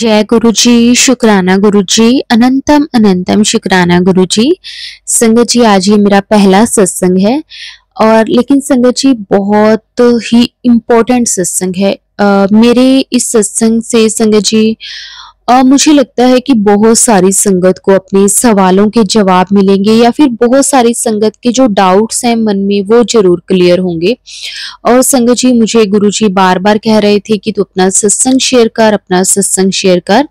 जय गुरु जी, शुक्राना गुरु जी, अनंतम अनंतम शुक्राना गुरु जी। संगत जी, आज ये मेरा पहला सत्संग है और लेकिन संगत जी बहुत ही इम्पोर्टेंट सत्संग है। मेरे इस सत्संग से संगत जी मुझे लगता है कि बहुत सारी संगत को अपने सवालों के जवाब मिलेंगे या फिर बहुत सारी संगत के जो डाउट्स हैं मन में वो जरूर क्लियर होंगे। और संगत जी, मुझे गुरुजी बार-बार कह रहे थे कि तू अपना सत्संग शेयर कर, अपना सत्संग शेयर कर।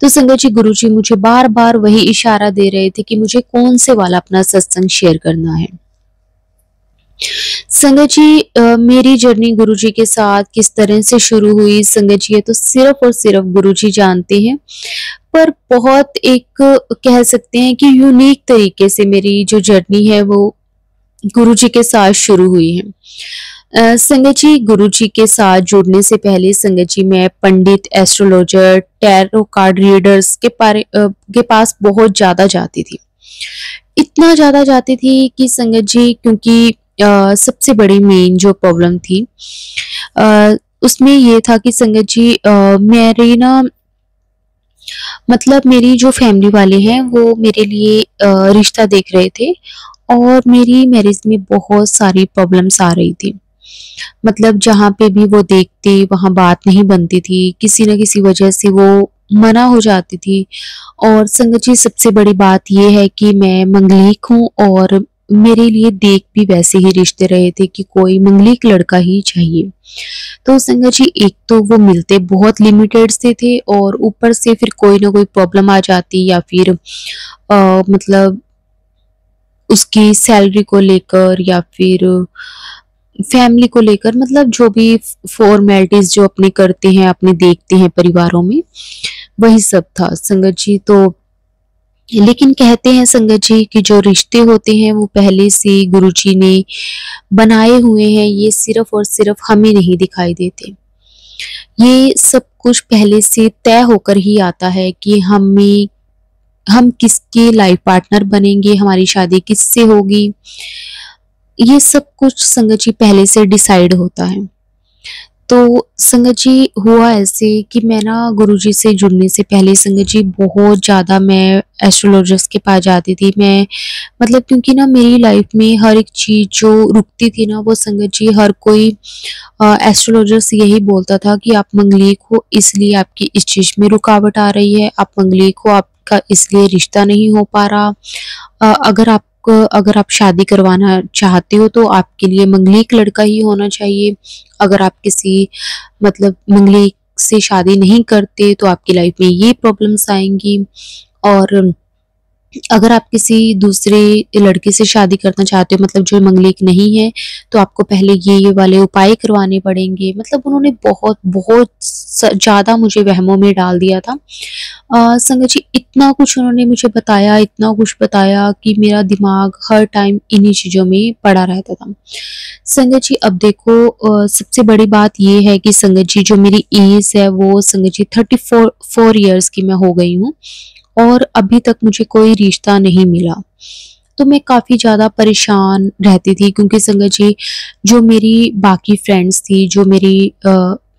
तो संगत जी, गुरुजी मुझे बार-बार वही इशारा दे रहे थे कि मुझे कौन से वाला अपना सत्संग शेयर करना है। संगत जी, मेरी जर्नी गुरुजी के साथ किस तरह से शुरू हुई संगत जी, ये तो सिर्फ और सिर्फ गुरुजी जानते हैं। पर बहुत एक कह सकते हैं कि यूनिक तरीके से मेरी जो जर्नी है वो गुरुजी के साथ शुरू हुई है। संगत जी, गुरुजी के साथ जुड़ने से पहले संगत जी मैं पंडित, एस्ट्रोलॉजर, टैरो कार्ड रीडर्स के पास बहुत ज़्यादा जाती थी। इतना ज़्यादा जाती थी कि संगत जी, क्योंकि सबसे बड़ी मेन जो प्रॉब्लम थी उसमें ये था कि संगत जी मेरी ना मतलब मेरी जो फैमिली वाले हैं वो मेरे लिए रिश्ता देख रहे थे और मेरी मैरिज में बहुत सारी प्रॉब्लम्स आ रही थी। मतलब जहाँ पे भी वो देखते वहाँ बात नहीं बनती थी, किसी न किसी वजह से वो मना हो जाती थी। और संगत जी, सबसे बड़ी बात ये है कि मैं मंगलिक हूँ और मेरे लिए देख भी वैसे ही रिश्ते रहे थे कि कोई मंगलिक लड़का ही चाहिए। तो संगत जी, एक तो वो मिलते बहुत लिमिटेड से थे और ऊपर से फिर कोई ना कोई प्रॉब्लम आ जाती या फिर मतलब उसकी सैलरी को लेकर या फिर फैमिली को लेकर, मतलब जो भी फॉर्मेलिटीज जो अपने करते हैं अपने देखते हैं परिवारों में, वही सब था संगत जी। तो लेकिन कहते हैं संगत जी कि जो रिश्ते होते हैं वो पहले से गुरुजी ने बनाए हुए हैं, ये सिर्फ और सिर्फ हमें नहीं दिखाई देते। ये सब कुछ पहले से तय होकर ही आता है कि हम किसके लाइफ पार्टनर बनेंगे, हमारी शादी किससे होगी, ये सब कुछ संगत जी पहले से डिसाइड होता है। तो संगत जी, हुआ ऐसे कि मैं ना गुरुजी से जुड़ने से पहले संगत जी बहुत ज़्यादा मैं एस्ट्रोलॉजर्स के पास जाती थी। मैं मतलब क्योंकि ना मेरी लाइफ में हर एक चीज़ जो रुकती थी ना वो संगत जी हर कोई एस्ट्रोलॉजर्स यही बोलता था कि आप मंगलिक हो इसलिए आपकी इस चीज़ में रुकावट आ रही है, आप मंगलिक हो आपका इसलिए रिश्ता नहीं हो पा रहा। अगर आप शादी करवाना चाहते हो तो आपके लिए मंगलिक लड़का ही होना चाहिए। अगर आप किसी मतलब मंगलिक से शादी नहीं करते तो आपकी लाइफ में ये प्रॉब्लम्स आएँगी। और अगर आप किसी दूसरे लड़के से शादी करना चाहते हो मतलब जो मंगलिक नहीं है, तो आपको पहले ये वाले उपाय करवाने पड़ेंगे। मतलब उन्होंने बहुत ज़्यादा मुझे वहमों में डाल दिया था। संगत जी, इतना कुछ उन्होंने मुझे बताया, इतना कुछ बताया कि मेरा दिमाग हर टाइम इन्हीं चीज़ों में पड़ा रहता था। संगत जी, अब देखो सबसे बड़ी बात ये है कि संगत जी जो मेरी एज है वो संगत जी 34 ईयर्स की मैं हो गई हूँ और अभी तक मुझे कोई रिश्ता नहीं मिला। तो मैं काफ़ी ज़्यादा परेशान रहती थी क्योंकि संगत जी जो मेरी बाकी फ्रेंड्स थी, जो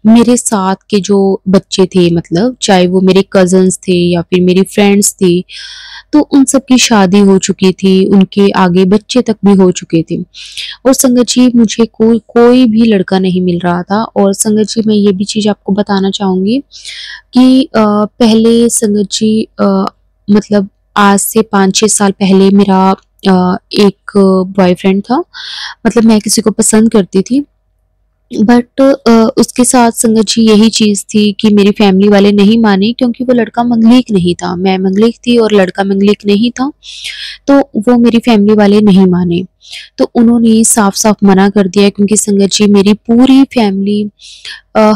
मेरे साथ के जो बच्चे थे, मतलब चाहे वो मेरे कज़न्स थे या फिर मेरी फ्रेंड्स थी, तो उन सब की शादी हो चुकी थी, उनके आगे बच्चे तक भी हो चुके थे। और संगत जी मुझे कोई भी लड़का नहीं मिल रहा था। और संगत जी, मैं ये भी चीज़ आपको बताना चाहूँगी कि पहले संगत जी मतलब आज से 5-6 साल पहले मेरा एक बॉयफ्रेंड था। मतलब मैं किसी को पसंद करती थी, बट उसके साथ संगत जी यही चीज़ थी कि मेरी फैमिली वाले नहीं माने क्योंकि वो लड़का मंगलिक नहीं था। मैं मंगलिक थी और लड़का मंगलिक नहीं था, तो वो मेरी फैमिली वाले नहीं माने। तो उन्होंने साफ-साफ मना कर दिया क्योंकि संगत जी मेरी पूरी फैमिली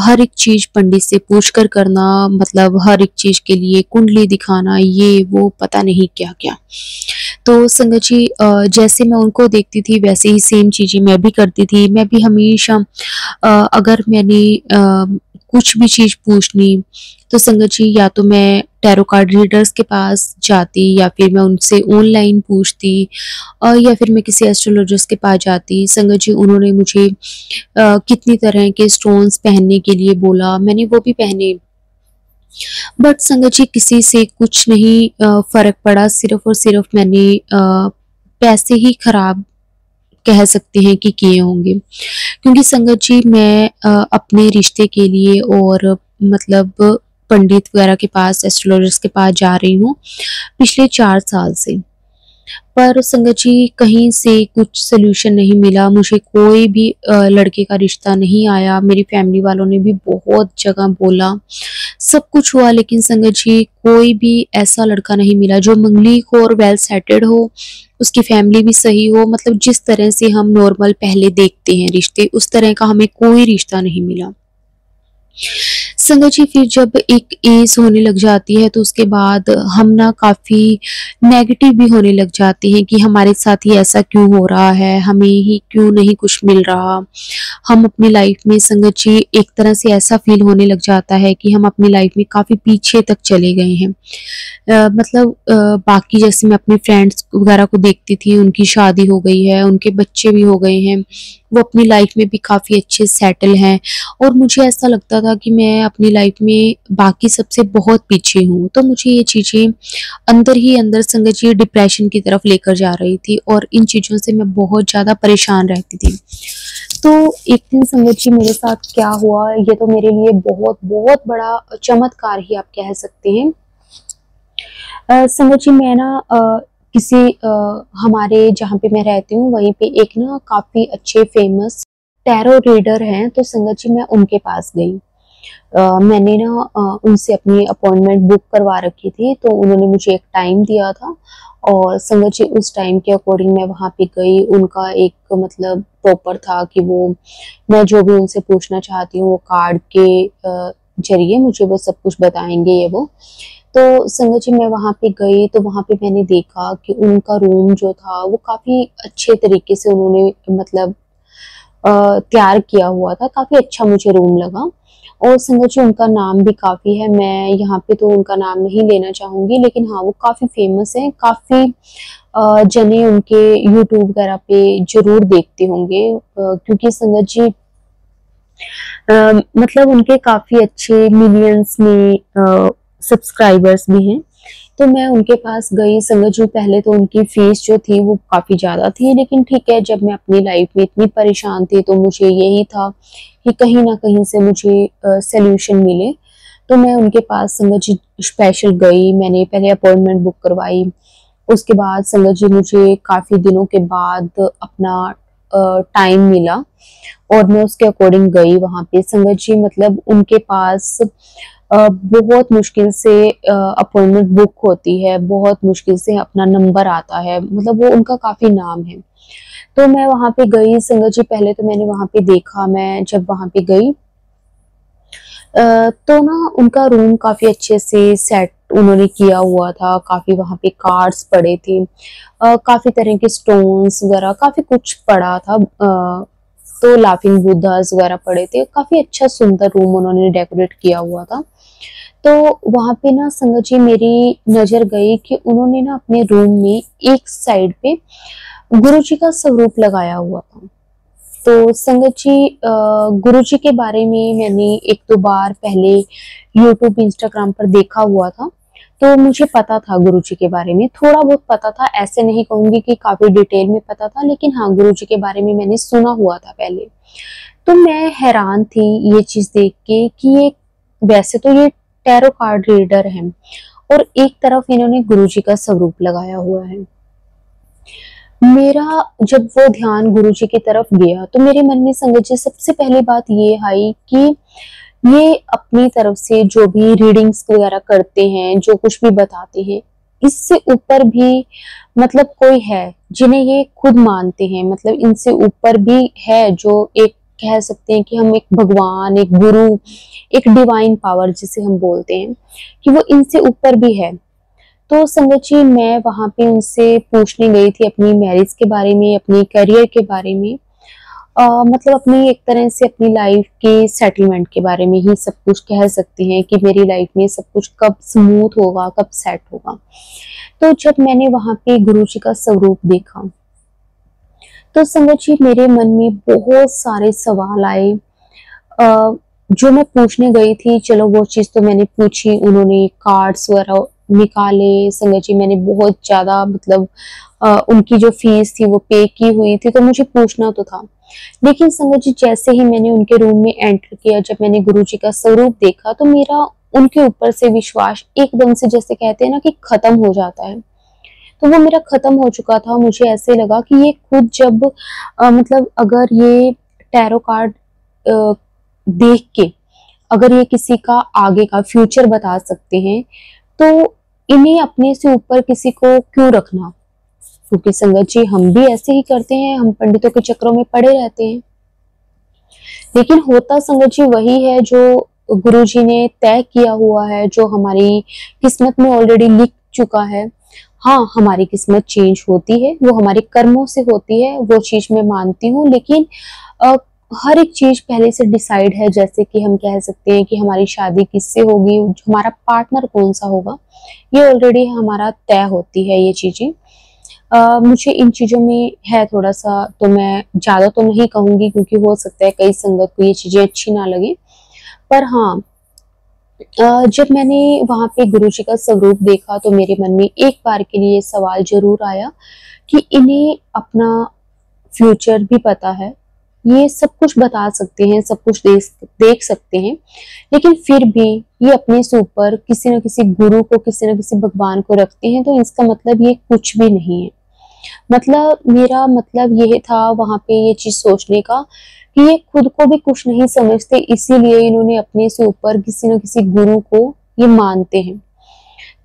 हर एक चीज़ पंडित से पूछ कर करना, मतलब हर एक चीज़ के लिए कुंडली दिखाना, ये वो पता नहीं क्या-क्या। तो संगत जी जैसे मैं उनको देखती थी वैसे ही सेम चीज़ें मैं भी करती थी। मैं भी हमेशा अगर मैंने कुछ भी चीज़ पूछनी तो संगत जी या तो मैं टैरो कार्ड रीडर्स के पास जाती या फिर मैं उनसे ऑनलाइन पूछती या फिर मैं किसी एस्ट्रोलॉजर्स के पास जाती। संगत जी उन्होंने मुझे कितनी तरह के स्टोन्स पहनने के लिए बोला, मैंने वो भी पहने। बट संगत जी किसी से कुछ नहीं फर्क पड़ा, सिर्फ और सिर्फ मैंने पैसे ही खराब कह सकते हैं कि किए होंगे। क्योंकि संगत जी मैं अपने रिश्ते के लिए और मतलब पंडित वगैरह के पास, एस्ट्रोलॉजर्स के पास जा रही हूँ पिछले 4 साल से। पर संगत जी कहीं से कुछ सॉल्यूशन नहीं मिला, मुझे कोई भी लड़के का रिश्ता नहीं आया। मेरी फैमिली वालों ने भी बहुत जगह बोला, सब कुछ हुआ, लेकिन संगत जी कोई भी ऐसा लड़का नहीं मिला जो मंगली हो और वेल सेटेड हो, उसकी फैमिली भी सही हो, मतलब जिस तरह से हम नॉर्मल पहले देखते हैं रिश्ते, उस तरह का हमें कोई रिश्ता नहीं मिला। संगत जी फिर जब एक एज होने लग जाती है तो उसके बाद हम ना काफ़ी नेगेटिव भी होने लग जाते हैं कि हमारे साथ ही ऐसा क्यों हो रहा है, हमें ही क्यों नहीं कुछ मिल रहा। हम अपनी लाइफ में संगत जी एक तरह से ऐसा फील होने लग जाता है कि हम अपनी लाइफ में काफ़ी पीछे तक चले गए हैं। मतलब बाकी जैसे मैं अपने फ्रेंड्स वगैरह को देखती थी, उनकी शादी हो गई है, उनके बच्चे भी हो गए हैं, वो अपनी लाइफ में भी काफ़ी अच्छे सेटल हैं और मुझे ऐसा लगता था कि मैं अपनी लाइफ में बाकी सबसे बहुत पीछे हूँ। तो मुझे ये चीज़ें अंदर ही अंदर संगत जी डिप्रेशन की तरफ लेकर जा रही थी और इन चीज़ों से मैं बहुत ज़्यादा परेशान रहती थी। तो एक दिन संगत जी मेरे साथ क्या हुआ, ये तो मेरे लिए बहुत बहुत बड़ा चमत्कार ही आप कह सकते हैं। संगत जी मैं ना किसी हमारे जहाँ पे मैं रहती हूँ वहीं पे एक ना काफ़ी अच्छे फेमस टैरो रीडर हैं, तो संगत जी मैं उनके पास गई। मैंने ना उनसे अपनी अपॉइंटमेंट बुक करवा रखी थी, तो उन्होंने मुझे एक टाइम दिया था और संगत जी उस टाइम के अकॉर्डिंग मैं वहाँ पे गई। उनका एक मतलब प्रॉपर था कि वो मैं जो भी उनसे पूछना चाहती हूँ वो कार्ड के ज़रिए मुझे वो सब कुछ बताएँगे ये वो। तो संगत जी मैं वहाँ पे गई तो वहाँ पे मैंने देखा कि उनका रूम जो था वो काफ़ी अच्छे तरीके से उन्होंने मतलब तैयार किया हुआ था, काफ़ी अच्छा मुझे रूम लगा। और संगत जी उनका नाम भी काफ़ी है, मैं यहाँ पे तो उनका नाम नहीं लेना चाहूँगी, लेकिन हाँ, वो काफ़ी फ़ेमस हैं, काफ़ी जने उनके यूट्यूब वगैरह पे ज़रूर देखते होंगे क्योंकि संगत जी मतलब उनके काफ़ी अच्छे मिलियंस में सब्सक्राइबर्स भी हैं। तो मैं उनके पास गई, संगत जी पहले तो उनकी फ़ीस जो थी वो काफ़ी ज़्यादा थी, लेकिन ठीक है जब मैं अपनी लाइफ में इतनी परेशान थी तो मुझे यही था कि कहीं न कहीं से मुझे सॉल्यूशन मिले। तो मैं उनके पास संगत जी स्पेशल गई, मैंने पहले अपॉइंटमेंट बुक करवाई। उसके बाद संगत जी मुझे काफ़ी दिनों के बाद अपना टाइम मिला और मैं उसके अकॉर्डिंग गई वहाँ पे। संगत जी मतलब उनके पास बहुत मुश्किल से अपॉइंटमेंट बुक होती है, बहुत मुश्किल से अपना नंबर आता है, मतलब वो उनका काफ़ी नाम है। तो मैं वहाँ पे गई संगत जी, पहले तो मैंने वहाँ पे देखा, मैं जब वहाँ पे गई तो ना उनका रूम काफ़ी अच्छे से सेट उन्होंने किया हुआ था, काफ़ी वहाँ पे कार्ड्स पड़े थे, काफ़ी तरह के स्टोन्स वगैरह काफ़ी कुछ पड़ा था, तो लाफिंग बुद्धास वगैरह पड़े थे, काफ़ी अच्छा सुंदर रूम उन्होंने डेकोरेट किया हुआ था। तो वहाँ पे ना संगत जी मेरी नज़र गई कि उन्होंने ना अपने रूम में एक साइड पे गुरुजी का स्वरूप लगाया हुआ था। तो संगत जी गुरुजी के बारे में मैंने 1-2 बार पहले यूट्यूब, इंस्टाग्राम पर देखा हुआ था, तो मुझे पता था गुरुजी के बारे में, थोड़ा बहुत पता था, ऐसे नहीं कहूँगी कि काफ़ी डिटेल में पता था, लेकिन हाँ, गुरुजी के बारे में मैंने सुना हुआ था पहले। तो मैं हैरान थी ये चीज़ देख के कि ये वैसे तो ये टैरो कार्ड रीडर हैं और एक तरफ इन्होंने गुरुजी का स्वरूप लगाया हुआ है। मेरा जब वो ध्यान गुरुजी की तरफ गया तो मेरे मन में संगत जी सबसे पहली बात ये आई कि ये अपनी तरफ से जो भी रीडिंग्स वगैरह करते हैं, जो कुछ भी बताते हैं, इससे ऊपर भी मतलब कोई है जिन्हें ये खुद मानते हैं, मतलब इनसे ऊपर भी है जो एक कह सकते हैं कि हम एक भगवान, एक गुरु, एक डिवाइन पावर जिसे हम बोलते हैं कि वो इनसे ऊपर भी है। तो संगत जी मैं वहाँ पे उनसे पूछने गई थी अपनी मैरिज के बारे में, अपने करियर के बारे में, मतलब अपनी एक तरह से अपनी लाइफ के सेटलमेंट के बारे में ही सब कुछ कह सकती हैं कि मेरी लाइफ में सब कुछ कब स्मूथ होगा, कब सेट होगा। तो जब मैंने वहाँ पे गुरुजी का स्वरूप देखा, तो संगत जी मेरे मन में बहुत सारे सवाल आए। जो मैं पूछने गई थी, चलो वो चीज़ तो मैंने पूछी, उन्होंने कार्ड्स वगैरह निकाले। संगत जी मैंने बहुत ज़्यादा मतलब उनकी जो फीस थी वो पे की हुई थी, तो मुझे पूछना तो था। लेकिन संगत जी जैसे ही मैंने उनके रूम में एंटर किया, जब मैंने गुरुजी का स्वरूप देखा, तो मेरा उनके ऊपर से विश्वास एकदम से, जैसे कहते हैं ना कि खत्म हो जाता है, तो वो मेरा खत्म हो चुका था। मुझे ऐसे लगा कि ये खुद जब मतलब अगर ये टैरो कार्ड देख के अगर ये किसी का आगे का फ्यूचर बता सकते हैं, तो इन्हें अपने से ऊपर किसी को क्यों रखना। क्योंकि संगत जी हम भी ऐसे ही करते हैं, हम पंडितों के चक्रों में पड़े रहते हैं। लेकिन होता संगत जी वही है जो गुरु जी ने तय किया हुआ है, जो हमारी किस्मत में ऑलरेडी लिख चुका है। हाँ, हमारी किस्मत चेंज होती है, वो हमारे कर्मों से होती है, वो चीज मैं मानती हूँ। लेकिन अ, हर एक चीज पहले से डिसाइड है। जैसे कि हम कह सकते हैं कि हमारी शादी किससे होगी, हमारा पार्टनर कौन सा होगा, ये ऑलरेडी हमारा तय होती है ये चीजें। मुझे इन चीज़ों में है थोड़ा-सा, तो मैं ज़्यादा तो नहीं कहूँगी, क्योंकि हो सकता है कई संगत को ये चीज़ें अच्छी ना लगें। पर हाँ, जब मैंने वहाँ पे गुरुजी का स्वरूप देखा, तो मेरे मन में एक बार के लिए सवाल ज़रूर आया कि इन्हें अपना फ्यूचर भी पता है, ये सब कुछ बता सकते हैं, सब कुछ देख सकते हैं, लेकिन फिर भी ये अपने से ऊपर किसी न किसी गुरु को, किसी न किसी भगवान को रखते हैं, तो इसका मतलब ये कुछ भी नहीं है। मतलब मेरा मतलब ये था वहाँ पे ये चीज़ सोचने का कि ये खुद को भी कुछ नहीं समझते, इसीलिए इन्होंने अपने से ऊपर किसी न किसी गुरु को ये मानते हैं।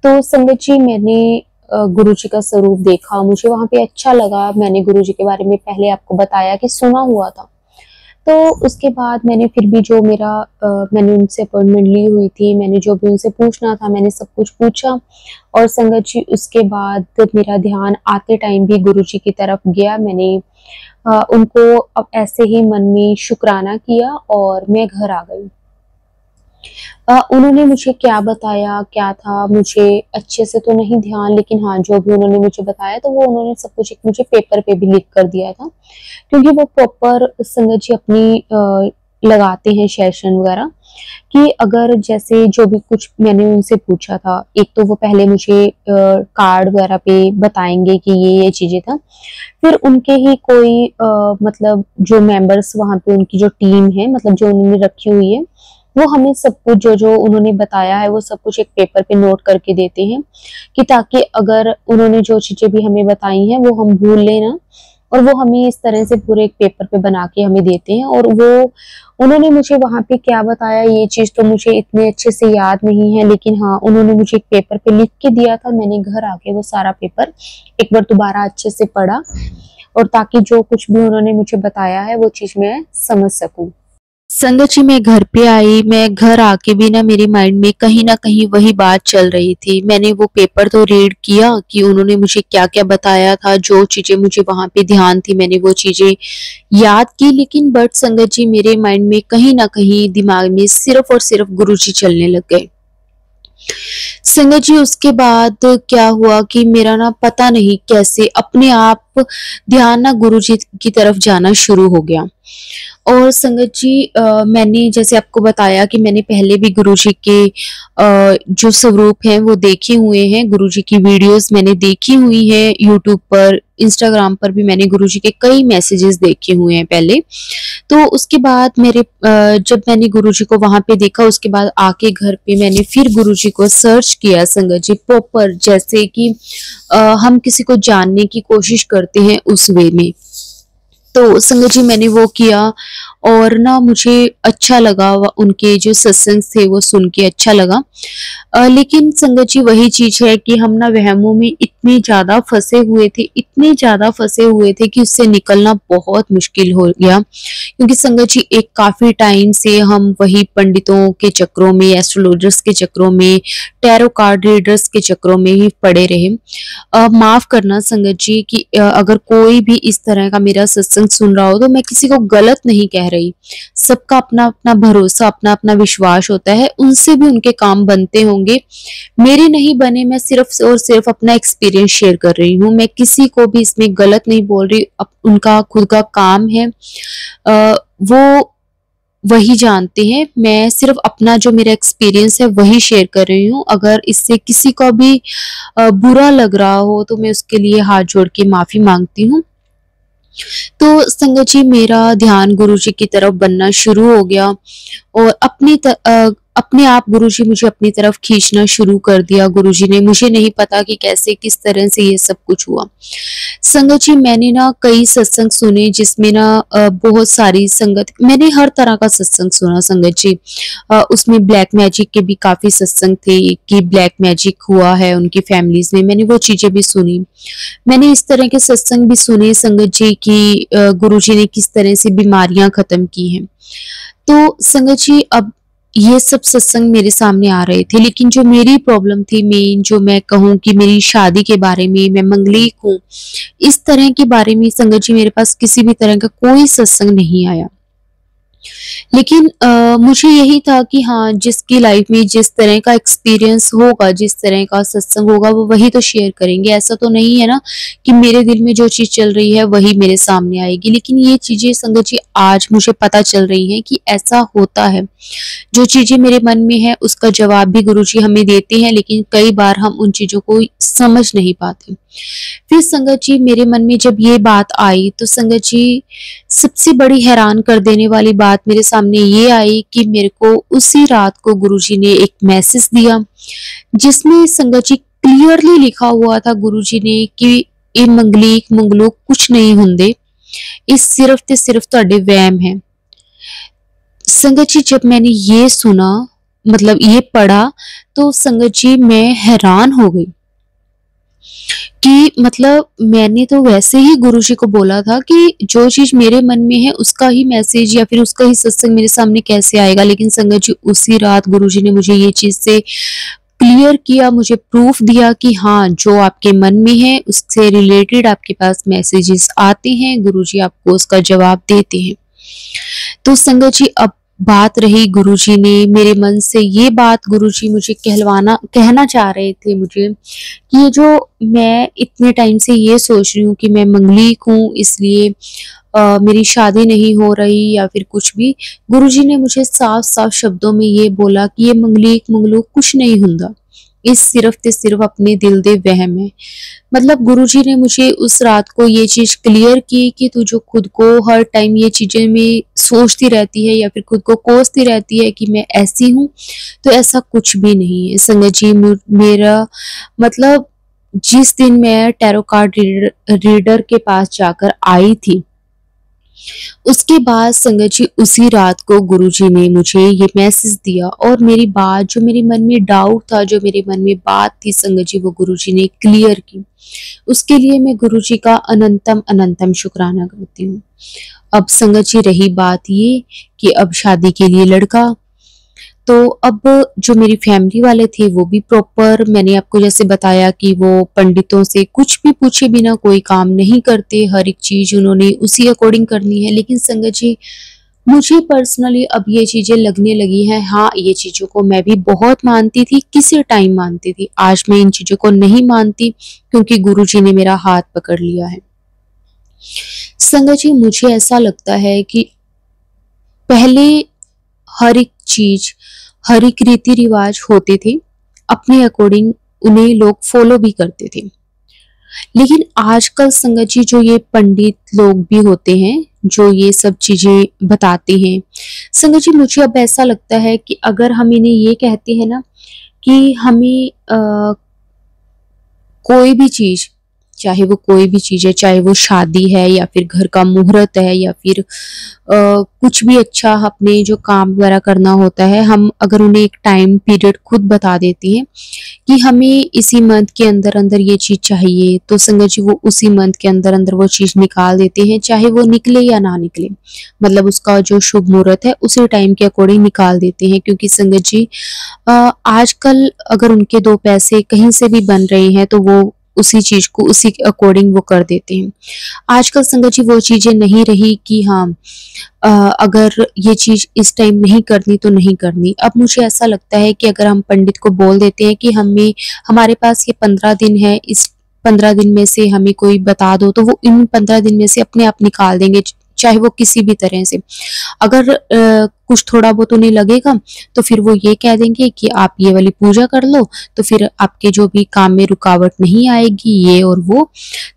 तो संगत जी मैंने गुरु जी का स्वरूप देखा, मुझे वहाँ पे अच्छा लगा। मैंने गुरु जी के बारे में पहले आपको बताया कि सुना हुआ था। तो उसके बाद मैंने फिर भी जो मेरा मैंने उनसे अपॉइंटमेंट ली हुई थी, मैंने जो भी उनसे पूछना था मैंने सब कुछ पूछा। और संगत जी उसके बाद मेरा ध्यान आते टाइम भी गुरु जी की तरफ गया। मैंने उनको अब ऐसे ही मन में शुक्राना किया और मैं घर आ गई। उन्होंने मुझे क्या बताया, क्या था, मुझे अच्छे से तो नहीं ध्यान, लेकिन हाँ, जो भी उन्होंने मुझे बताया तो वो उन्होंने सब कुछ एक मुझे पेपर पे भी लिख कर दिया था। क्योंकि वो प्रॉपर संगत जी अपनी लगाते हैं सेशन वगैरह, कि अगर जैसे जो भी कुछ मैंने उनसे पूछा था, एक तो वो पहले मुझे कार्ड वगैरह पे बताएँगे कि ये चीज़ें था। फिर उनके ही कोई मतलब जो मेंबर्स वहाँ पे उनकी जो टीम है, मतलब जो उन्होंने रखी हुई है, वो हमें सब कुछ जो-जो उन्होंने बताया है वो सब कुछ एक पेपर पे नोट करके देते हैं, कि ताकि अगर उन्होंने जो चीज़ें भी हमें बताई हैं वो हम भूल लें ना। और वो हमें इस तरह से पूरे एक पेपर पे बना के हमें देते हैं। और वो उन्होंने मुझे वहाँ पे क्या बताया ये चीज़ तो मुझे इतने अच्छे से याद नहीं है, लेकिन हाँ, उन्होंने मुझे एक पेपर पे लिख के दिया था। मैंने घर आके वो सारा पेपर एक बार दोबारा अच्छे से पढ़ा, और ताकि जो कुछ भी उन्होंने मुझे बताया है वो चीज़ मैं समझ सकूँ। संगत जी मैं घर पे आई, मैं घर आके भी ना मेरे माइंड में कहीं न कहीं वही बात चल रही थी। मैंने वो पेपर तो रीड किया कि उन्होंने मुझे क्या-क्या बताया था, जो चीज़ें मुझे वहाँ पे ध्यान थी मैंने वो चीज़ें याद की, लेकिन बट संगत जी मेरे माइंड में कहीं न कहीं दिमाग में सिर्फ़ और सिर्फ़ गुरुजी चलने लग गए। संगत जी उसके बाद क्या हुआ कि मेरा ना पता नहीं कैसे अपने आप ध्यान ना गुरुजी की तरफ जाना शुरू हो गया। और संगत जी मैंने जैसे आपको बताया कि मैंने पहले भी गुरुजी के जो स्वरूप हैं वो देखे हुए हैं, गुरुजी की वीडियोस मैंने देखी हुई है यूट्यूब पर, इंस्टाग्राम पर भी मैंने गुरुजी के कई मैसेजेस देखे हुए हैं पहले। तो उसके बाद जब मैंने गुरुजी को वहाँ पे देखा, उसके बाद आके घर पे मैंने फिर गुरुजी को सर्च किया संगत जी, प्रॉपर जैसे कि हम किसी को जानने की कोशिश करते हैं उस वे में। तो संगत जी मैंने वो किया, और ना मुझे अच्छा लगा, उनके जो सत्संग थे वो सुन के अच्छा लगा। लेकिन संगत जी वही चीज़ है कि हम ना वहमों में इतने ज़्यादा फँसे हुए थे, इतने ज़्यादा फँसे हुए थे कि उससे निकलना बहुत मुश्किल हो गया। क्योंकि संगत जी एक काफ़ी टाइम से हम वही पंडितों के चक्रों में, एस्ट्रोलॉजर्स के चक्रों में, टैरो कार्ड रीडर्स के चक्रों में ही पड़े रहे। माफ़ करना संगत जी कि अगर कोई भी इस तरह का मेरा सत्संग सुन रहा हो, तो मैं किसी को गलत नहीं कह रही। सबका अपना-अपना भरोसा, अपना-अपना विश्वास होता है, उनसे भी उनके काम बनते होंगे। मेरे नहीं बने, मैं सिर्फ़ और सिर्फ़ अपना एक्सपीरियंस शेयर कर रही हूँ। मैं किसी को भी इसमें गलत नहीं बोल रही, उनका खुद का काम है। वो वही जानते हैं। मैं सिर्फ अपना जो मेरा एक्सपीरियंस है वही शेयर कर रही हूँ। अगर इससे किसी को भी बुरा लग रहा हो तो मैं उसके लिए हाथ जोड़ के माफ़ी माँगती हूँ। तो संगत जी, मेरा ध्यान गुरुजी की तरफ बनना शुरू हो गया और अपने आप गुरुजी मुझे अपनी तरफ खींचना शुरू कर दिया। गुरुजी ने, मुझे नहीं पता कि कैसे किस तरह से ये सब कुछ हुआ। संगत जी, मैंने ना कई सत्संग सुने जिसमें ना बहुत सारी संगत, मैंने हर तरह का सत्संग सुना संगत जी। उसमें ब्लैक मैजिक के भी काफ़ी सत्संग थे कि ब्लैक मैजिक हुआ है उनकी फैमिलीज़ में, मैंने वो चीज़ें भी सुनी। मैंने इस तरह के सत्संग भी सुने संगत जी कि गुरुजी ने किस तरह से बीमारियां खत्म की हैं। तो संगत जी, अब ये सब सत्संग मेरे सामने आ रहे थे, लेकिन जो मेरी प्रॉब्लम थी मेन, जो मैं कहूँ कि मेरी शादी के बारे में, मैं मंगलीक हूँ, इस तरह के बारे में संगत जी मेरे पास किसी भी तरह का कोई सत्संग नहीं आया। लेकिन मुझे यही था कि हाँ, जिसकी लाइफ में जिस तरह का एक्सपीरियंस होगा, जिस तरह का सत्संग होगा, वो वही तो शेयर करेंगे। ऐसा तो नहीं है ना कि मेरे दिल में जो चीज़ चल रही है वही मेरे सामने आएगी। लेकिन ये चीज़ें संगत जी आज मुझे पता चल रही हैं कि ऐसा होता है। जो चीज़ें मेरे मन में है उसका जवाब भी गुरुजी हमें देते हैं, लेकिन कई बार हम उन चीज़ों को समझ नहीं पाते। फिर संगत जी मेरे मन में जब ये बात आई तो संगत जी सबसे बड़ी हैरान कर देने वाली बात मेरे सामने ये आई कि मेरे को उसी रात को गुरुजी ने एक मैसेज दिया जिसमें संगत जी क्लियरली लिखा हुआ था गुरुजी ने कि ਇਹ ਮੰਗਲੀਕ ਮੰਗਲੂਕ कुछ नहीं ਹੁੰਦੇ, ਇਹ सिर्फ ते सिर्फ ਤੁਹਾਡੇ ਵਹਿਮ है। संगत जी जब मैंने ये सुना, मतलब ये पढ़ा, तो संगत जी मैं हैरान हो गई कि मतलब मैंने तो वैसे ही गुरुजी को बोला था कि जो चीज मेरे मन में है उसका ही मैसेज या फिर उसका ही सत्संग मेरे सामने कैसे आएगा। लेकिन संगत जी उसी रात गुरुजी ने मुझे ये चीज से क्लियर किया, मुझे प्रूफ दिया कि हाँ, जो आपके मन में है उससे रिलेटेड आपके पास मैसेजेस आते हैं, गुरुजी आपको उसका जवाब देते हैं। तो संगत जी अब बात रही, गुरुजी ने मेरे मन से ये बात गुरुजी मुझे कहना चाह रहे थे मुझे कि ये जो मैं इतने टाइम से ये सोच रही हूँ कि मैं मंगलीक हूँ इसलिए मेरी शादी नहीं हो रही या फिर कुछ भी, गुरुजी ने मुझे साफ-साफ शब्दों में ये बोला कि ये मंगलीक मंगलूक कुछ नहीं हुंदा, इस सिर्फ ते सिर्फ अपने दिल दे वहम है। मतलब गुरुजी ने मुझे उस रात को ये चीज़ क्लियर की कि तू जो खुद को हर टाइम ये चीज़ें में सोचती रहती है या फिर खुद को कोसती रहती है कि मैं ऐसी हूँ, तो ऐसा कुछ भी नहीं है। संगत जी मेरा मतलब जिस दिन मैं टैरो कार्ड रीडर के पास जाकर आई थी, उसके बाद संगत जी उसी रात को गुरुजी ने मुझे ये मैसेज दिया और मेरी बात, जो मेरे मन में डाउट था, जो मेरे मन में बात थी संगत जी, वो गुरुजी ने क्लियर की। उसके लिए मैं गुरुजी का अनंतम अनंतम शुक्राना करती हूँ। अब संगत जी रही बात ये कि अब शादी के लिए लड़का, तो अब जो मेरी फैमिली वाले थे वो भी प्रॉपर, मैंने आपको जैसे बताया कि वो पंडितों से कुछ भी पूछे बिना कोई काम नहीं करते, हर एक चीज़ उन्होंने उसी अकॉर्डिंग करनी है। लेकिन संगत जी मुझे पर्सनली अब ये चीज़ें लगने लगी हैं, हाँ, ये चीज़ों को मैं भी बहुत मानती थी, किसी टाइम मानती थी, आज मैं इन चीज़ों को नहीं मानती क्योंकि गुरुजी ने मेरा हाथ पकड़ लिया है। संगत जी मुझे ऐसा लगता है कि पहले हर एक चीज़, हर एक रीति रिवाज होते थे, अपने अकॉर्डिंग उन्हें लोग फॉलो भी करते थे। लेकिन आजकल संगत जी जो ये पंडित लोग भी होते हैं, जो ये सब चीज़ें बताते हैं, संगत जी मुझे अब ऐसा लगता है कि अगर हम इन्हें ये कहते हैं ना कि हमें कोई भी चीज़, चाहे वो कोई भी चीज़ है, चाहे वो शादी है या फिर घर का मुहूर्त है या फिर कुछ भी अच्छा अपने जो काम वगैरह करना होता है, हम अगर उन्हें एक टाइम पीरियड खुद बता देते हैं कि हमें इसी मंथ के अंदर अंदर ये चीज़ चाहिए, तो संगत जी वो उसी मंथ के अंदर अंदर वो चीज़ निकाल देते हैं, चाहे वो निकले या ना निकले। मतलब उसका जो शुभ मुहूर्त है उसी टाइम के अकॉर्डिंग निकाल देते हैं, क्योंकि संगत जी आजकल अगर उनके दो पैसे कहीं से भी बन रहे हैं तो वो उसी चीज़ को उसी के अकॉर्डिंग वो कर देते हैं। आजकल संगत जी वो चीज़ें नहीं रही कि हाँ, अगर ये चीज़ इस टाइम नहीं करनी तो नहीं करनी। अब मुझे ऐसा लगता है कि अगर हम पंडित को बोल देते हैं कि हमारे पास ये 15 दिन है, इस 15 दिन में से हमें कोई बता दो, तो वो इन 15 दिन में से अपने आप निकाल देंगे, चाहे वो किसी भी तरह से। अगर कुछ थोड़ा बहुत उन्हें लगेगा तो फिर वो ये कह देंगे कि आप ये वाली पूजा कर लो, तो फिर आपके जो भी काम में रुकावट नहीं आएगी, ये और वो।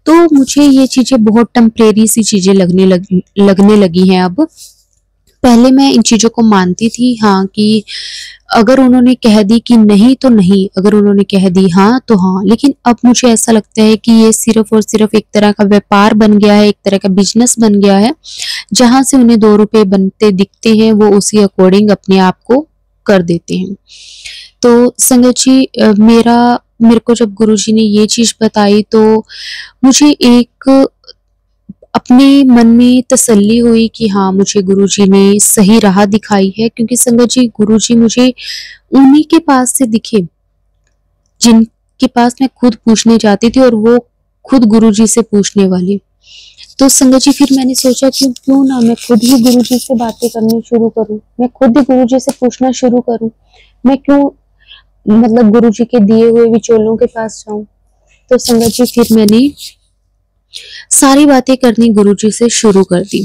तो मुझे ये चीजें बहुत टेम्परेरी सी चीजें लगने लगी हैं अब। पहले मैं इन चीज़ों को मानती थी, हाँ, कि अगर उन्होंने कह दी कि नहीं तो नहीं, अगर उन्होंने कह दी हाँ तो हाँ। लेकिन अब मुझे ऐसा लगता है कि ये सिर्फ और सिर्फ एक तरह का व्यापार बन गया है, एक तरह का बिजनेस बन गया है, जहाँ से उन्हें 2 रुपए बनते दिखते हैं वो उसी अकॉर्डिंग अपने आप को कर देते हैं। तो संगत जी, मेरे को जब गुरुजी ने ये चीज़ बताई तो मुझे एक अपने मन में तसल्ली हुई कि हाँ, मुझे गुरुजी ने सही राह दिखाई है, क्योंकि संगत जी, गुरुजी मुझे उन्हीं के पास से दिखे जिनके पास मैं खुद पूछने जाती थी और वो खुद गुरुजी से पूछने वाली। तो संगत जी, फिर मैंने सोचा कि क्यों ना मैं खुद ही गुरुजी से बातें करनी शुरू करूं, मैं खुद ही गुरुजी से पूछना शुरू करूं। मैं क्यों मतलब गुरुजी के दिए हुए विचोलों के पास जाऊं। तो संगत जी, फिर मैंने सारी बातें करनी गुरुजी से शुरू कर दी।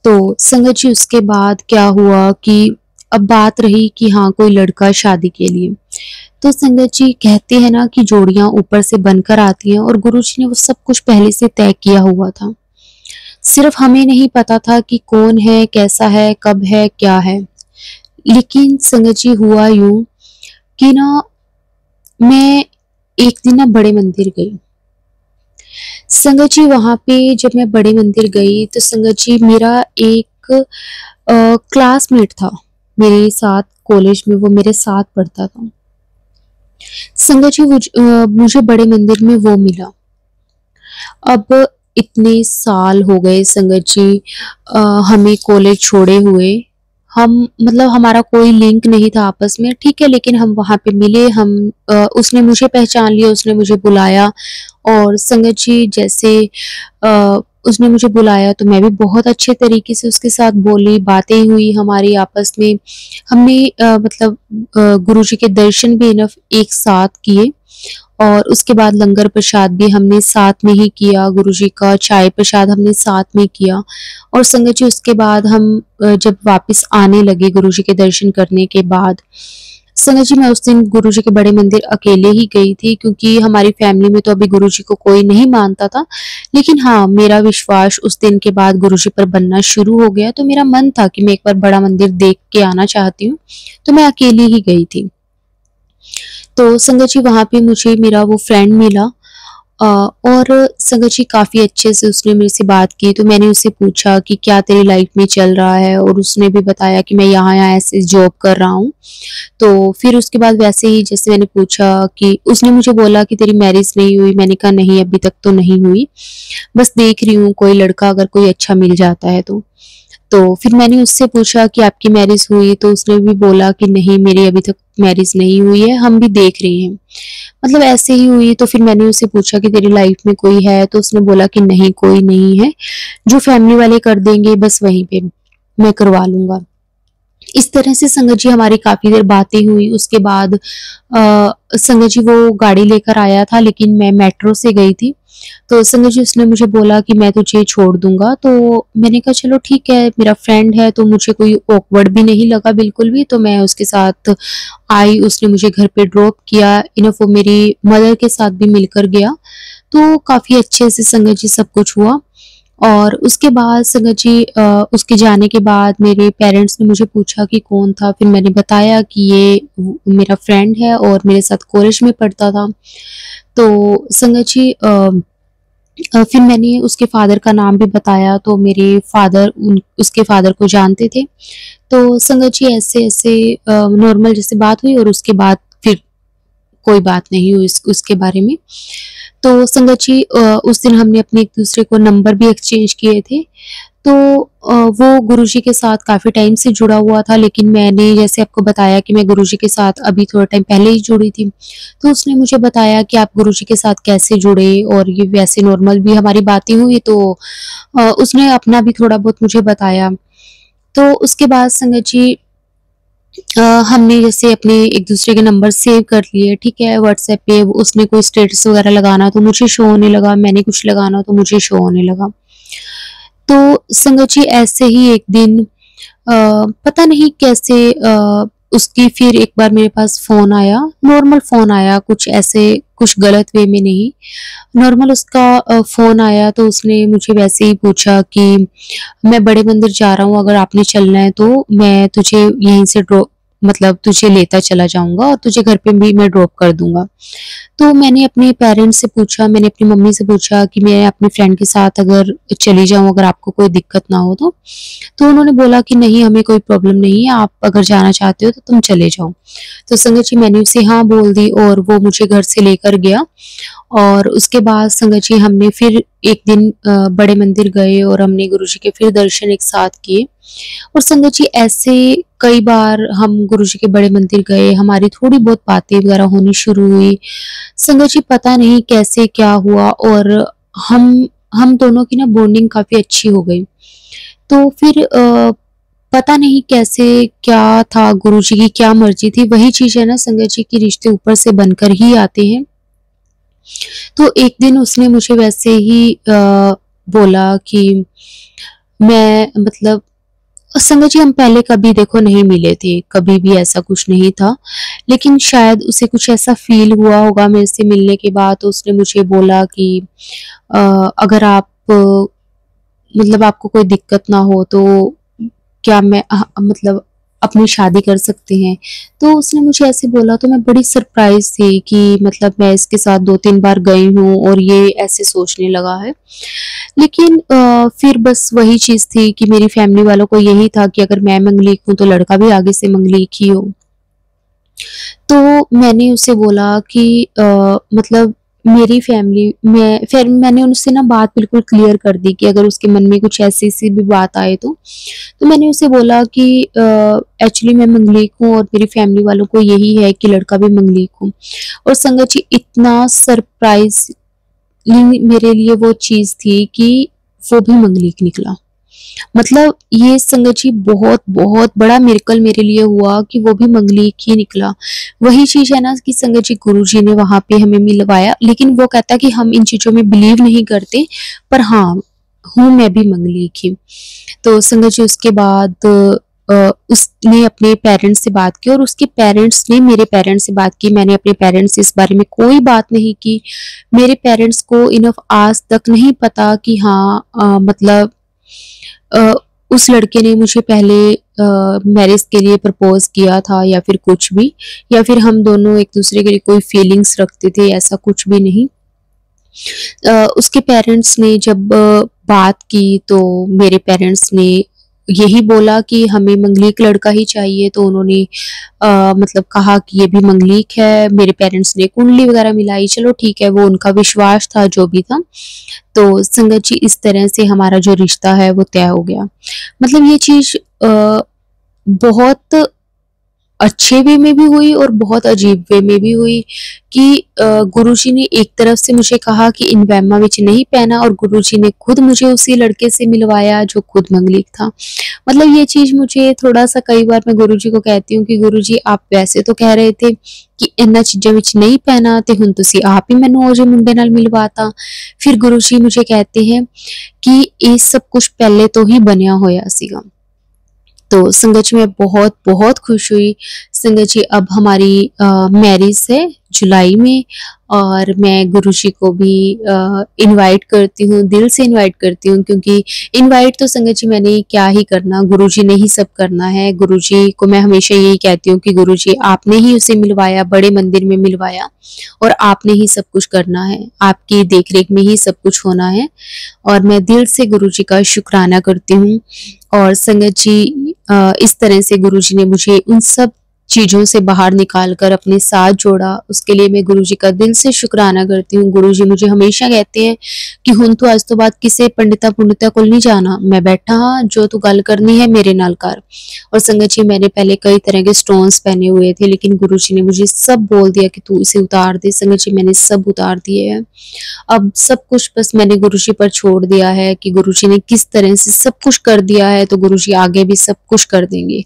तो संगत जी, उसके बाद क्या हुआ कि अब बात रही कि हाँ, कोई लड़का शादी के लिए। तो संगत जी, कहते हैं ना कि जोड़ियां ऊपर से बनकर आती हैं, और गुरुजी ने वो सब कुछ पहले से तय किया हुआ था। सिर्फ हमें नहीं पता था कि कौन है, कैसा है, कब है, क्या है। लेकिन संगत जी, हुआ यूं कि ना, मैं एक दिन ना बड़े मंदिर गई। संगत जी, वहां पे जब मैं बड़े मंदिर गई तो संगत जी, मेरा एक क्लासमेट था मेरे साथ कॉलेज में, वो मेरे साथ पढ़ता था। संगत जी, मुझे बड़े मंदिर में वो मिला। अब इतने साल हो गए संगत जी, हमें कॉलेज छोड़े हुए। हम मतलब हमारा कोई लिंक नहीं था आपस में, ठीक है, लेकिन हम वहाँ पे मिले। उसने मुझे पहचान लिया, उसने मुझे बुलाया। और संगत जी, जैसे उसने मुझे बुलाया तो मैं भी बहुत अच्छे तरीके से उसके साथ बोली, बातें हुई हमारी आपस में। हमने मतलब गुरुजी के दर्शन भी इनफ एक साथ किए, और उसके बाद लंगर प्रसाद भी हमने साथ में ही किया, गुरुजी का चाय प्रसाद हमने साथ में किया। और संगत जी, उसके बाद हम जब वापस आने लगे गुरुजी के दर्शन करने के बाद, संगत जी, मैं उस दिन गुरुजी के बड़े मंदिर अकेले ही गई थी, क्योंकि हमारी फैमिली में तो अभी गुरुजी को कोई नहीं मानता था। लेकिन हाँ, मेरा विश्वास उस दिन के बाद गुरुजी पर बनना शुरू हो गया, तो मेरा मन था कि मैं एक बार बड़ा मंदिर देख के आना चाहती हूँ, तो मैं अकेली ही गई थी। तो संगत जी, वहाँ पे मुझे मेरा वो फ्रेंड मिला, और संगत जी, काफ़ी अच्छे से उसने मेरे से बात की। तो मैंने उससे पूछा कि क्या तेरी लाइफ में चल रहा है, और उसने भी बताया कि मैं यहाँ-यहाँ ऐसे जॉब कर रहा हूँ। तो फिर उसके बाद वैसे ही जैसे मैंने पूछा कि उसने मुझे बोला कि तेरी मैरिज नहीं हुई। मैंने कहा नहीं, अभी तक तो नहीं हुई, बस देख रही हूँ कोई लड़का अगर कोई अच्छा मिल जाता है तो। तो फिर मैंने उससे पूछा कि आपकी मैरिज हुई, तो उसने भी बोला कि नहीं, मेरी अभी तक मैरिज नहीं हुई है, हम भी देख रहे हैं, मतलब ऐसे ही हुई। तो फिर मैंने उससे पूछा कि तेरी लाइफ में कोई है, तो उसने बोला कि नहीं, कोई नहीं है, जो फैमिली वाले कर देंगे बस वहीं पे मैं करवा लूंगा। इस तरह से संगत जी, हमारी काफी देर बातें हुई। उसके बाद संगत जी, वो गाड़ी लेकर आया था, लेकिन मैं मेट्रो से गई थी। तो संगत जी, उसने मुझे बोला कि मैं तुझे छोड़ दूंगा। तो मैंने कहा चलो ठीक है, मेरा फ्रेंड है, तो मुझे कोई ऑकवर्ड भी नहीं लगा बिल्कुल भी। तो मैं उसके साथ आई, उसने मुझे घर पे ड्रॉप किया, इनफ वो मेरी मदर के साथ भी मिलकर गया। तो काफी अच्छे से संगत जी सब कुछ हुआ। और उसके बाद संगत जी, उसके जाने के बाद मेरे पेरेंट्स ने मुझे पूछा कि कौन था। फिर मैंने बताया कि ये मेरा फ्रेंड है और मेरे साथ कॉलेज में पढ़ता था। तो संगत जी, फिर मैंने उसके फादर का नाम भी बताया, तो मेरे फादर उसके फादर को जानते थे। तो संगत जी, ऐसे ऐसे नॉर्मल जैसे बात हुई, और उसके बाद फिर कोई बात नहीं हुई उसके बारे में। तो संगत जी, उस दिन हमने अपने एक दूसरे को नंबर भी एक्सचेंज किए थे। तो वो गुरुजी के साथ काफ़ी टाइम से जुड़ा हुआ था, लेकिन मैंने जैसे आपको बताया कि मैं गुरुजी के साथ अभी थोड़ा टाइम पहले ही जुड़ी थी। तो उसने मुझे बताया कि आप गुरुजी के साथ कैसे जुड़े, और ये वैसे नॉर्मल भी हमारी बातें हुई। तो उसने अपना भी थोड़ा बहुत मुझे बताया। तो उसके बाद संगत जी, हमने जैसे अपने एक दूसरे के नंबर सेव कर लिए, ठीक है, व्हाट्सएप पे। उसने कोई स्टेटस वगैरह लगाना तो मुझे शो होने लगा, मैंने कुछ लगाना तो मुझे शो होने लगा। तो संगत जी, ऐसे ही एक दिन पता नहीं कैसे उसकी फिर एक बार मेरे पास फ़ोन आया, नॉर्मल फ़ोन आया, कुछ ऐसे कुछ गलत वे में नहीं, नॉर्मल उसका फ़ोन आया तो उसने मुझे वैसे ही पूछा कि मैं बड़े मंदिर जा रहा हूँ, अगर आपने चलना है तो मैं तुझे यहीं से ड्रॉप मतलब तुझे लेता चला जाऊँगा और तुझे घर पे भी मैं ड्रॉप कर दूँगा। तो मैंने अपने पेरेंट्स से पूछा, मैंने अपनी मम्मी से पूछा कि मैं अपनी फ्रेंड के साथ अगर चली जाऊँ, अगर आपको कोई दिक्कत ना हो तो? तो उन्होंने बोला कि नहीं हमें कोई प्रॉब्लम नहीं है, आप अगर जाना चाहते हो तो तुम चले जाओ। तो संगत जी मैंने उसे हाँ बोल दी और वो मुझे घर से लेकर गया और उसके बाद संगत जी हमने फिर एक दिन बड़े मंदिर गए और हमने गुरुजी के फिर दर्शन एक साथ किए। और संगत जी ऐसे कई बार हम गुरुजी के बड़े मंदिर गए, हमारी थोड़ी बहुत बातें वगैरह होनी शुरू हुई। संगत जी पता नहीं कैसे क्या हुआ और हम हम दोनों की ना बॉन्डिंग काफ़ी अच्छी हो गई। तो फिर पता नहीं कैसे क्या था, गुरुजी की क्या मर्ज़ी थी, वही चीज़ है ना संगत जी कि रिश्ते ऊपर से बनकर ही आते हैं। तो एक दिन उसने मुझे वैसे ही बोला कि मैं मतलब संगत जी हम पहले कभी देखो नहीं मिले थे, कभी भी ऐसा कुछ नहीं था। लेकिन शायद उसे कुछ ऐसा फ़ील हुआ होगा मेरे से मिलने के बाद, तो उसने मुझे बोला कि अ, अगर आप मतलब आपको कोई दिक्कत ना हो तो क्या मैं मतलब अपनी शादी कर सकते हैं? तो उसने मुझे ऐसे बोला तो मैं बड़ी सरप्राइज़ थी कि मतलब मैं इसके साथ 2-3 बार गई हूँ और ये ऐसे सोचने लगा है। लेकिन फिर बस वही चीज़ थी कि मेरी फैमिली वालों को यही था कि अगर मैं मंगलीक हूँ तो लड़का भी आगे से मंगलीक ही हो। तो मैंने उसे बोला कि मतलब मेरी फैमिली मैं फिर मैंने उनसे ना बात बिल्कुल क्लियर कर दी कि अगर उसके मन में कुछ ऐसी-सी भी बात आए तो। तो मैंने उसे बोला कि एक्चुअली मैं मंगलीक हूँ और मेरी फैमिली वालों को यही है कि लड़का भी मंगलीक हो। और संगत जी इतना सरप्राइज़िंग मेरे लिए वो चीज़ थी कि वो भी मंगलीक निकला। मतलब ये संगत जी बहुत बहुत बड़ा मिरेकल मेरे लिए हुआ कि वो भी मंगलीक ही निकला। वही चीज़ है ना कि संगत जी गुरुजी ने वहाँ पे हमें मिलवाया, लेकिन वो कहता है कि हम इन चीज़ों में बिलीव नहीं करते, पर हाँ, हूँ मैं भी मंगलीक ही। तो संगत जी उसके बाद उसने अपने पेरेंट्स से बात की और उसके पेरेंट्स ने मेरे पेरेंट्स से बात की। मैंने अपने पेरेंट्स से इस बारे में कोई बात नहीं की। मेरे पेरेंट्स को इनफ आज तक नहीं पता कि हाँ मतलब अ, उस लड़के ने मुझे पहले मैरिज के लिए प्रपोज़ किया था या फिर कुछ भी, या फिर हम दोनों एक-दूसरे के लिए कोई फीलिंग्स रखते थे, ऐसा कुछ भी नहीं। उसके पेरेंट्स ने जब बात की तो मेरे पेरेंट्स ने यही बोला कि हमें मंगलीक लड़का ही चाहिए, तो उन्होंने मतलब कहा कि ये भी मंगलीक है। मेरे पेरेंट्स ने कुंडली वगैरह मिलाई, चलो ठीक है, वो उनका विश्वास था जो भी था। तो संगत जी इस तरह से हमारा जो रिश्ता है वो तय हो गया। मतलब ये चीज़ बहुत अच्छे वे में भी हुई और बहुत अजीब वे में भी हुई कि गुरुजी ने एक तरफ से मुझे कहा कि इन वहमां विच नहीं पहना और गुरुजी ने खुद मुझे उसी लड़के से मिलवाया जो खुद मंगलिक था। मतलब ये चीज़ मुझे थोड़ा-सा कई बार मैं गुरुजी को कहती हूँ कि गुरुजी आप वैसे तो कह रहे थे कि इन्हां चीज़ां विच नहीं पहना ते हुण तुसीं आप ही मैनूं ओह ਜਿਹੇ मुंडे नाल मिलवाता। फिर गुरुजी मुझे कहते हैं कि ये सब कुछ पहले तो ही बनिया होया सीगा। तो संगत जी मैं बहुत-बहुत खुश हुई। संगत जी अब हमारी मैरिज है जुलाई में और मैं गुरुजी को भी इनवाइट करती हूँ, दिल से इनवाइट करती हूँ क्योंकि इनवाइट तो संगत जी मैंने क्या ही करना, गुरुजी ने ही सब करना है। गुरुजी को मैं हमेशा यही कहती हूँ कि गुरुजी आपने ही उसे मिलवाया, बड़े मंदिर में मिलवाया और आपने ही सब कुछ करना है, आपकी देख-रेख में ही सब कुछ होना है और मैं दिल से गुरुजी का शुक्राना करती हूँ। और संगत जी इस तरह से गुरुजी ने मुझे उन सब चीज़ों से बाहर निकाल कर अपने साथ जोड़ा, उसके लिए मैं गुरुजी का दिल से शुक्राना करती हूँ। गुरुजी मुझे हमेशा कहते हैं कि हुण तू अज तो बाद किसी पंडिता पुंडिता कोल नहीं जाना, मैं बैठा हाँ, जो तू गल करनी है मेरे नाल कर। और संगत जी मैंने पहले कई तरह के स्टोन्स पहने हुए थे लेकिन गुरुजी ने मुझे सब बोल दिया कि तू इसे उतार दे। संगत जी मैंने सब उतार दिए हैं। अब सब कुछ बस मैंने गुरुजी पर छोड़ दिया है कि गुरुजी ने किस तरह से सब कुछ कर दिया है, तो गुरुजी आगे भी सब कुछ कर देंगे।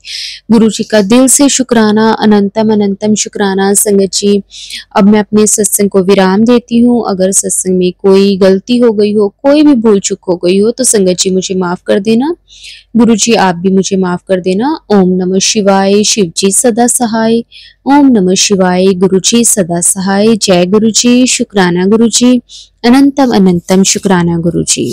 गुरुजी का दिल से शुक्राना शुक्राना, अनंतम अनंतम शुक्राना। संगत जी, अब मैं अपने सत्संग को विराम देती हूँ। अगर सत्संग में कोई गलती हो गई हो, कोई भी भूल चूक हो गई हो, तो संगत जी मुझे माफ़ कर देना। गुरु जी आप भी मुझे माफ़ कर देना। ओम नमः शिवाय। शिव जी सदा सहाय। ओम नमः शिवाय। गुरु जी सदा सहाय। जय गुरु जी। शुक्राना गुरु जी। अनंतम अनंतम शुक्राना गुरु जी।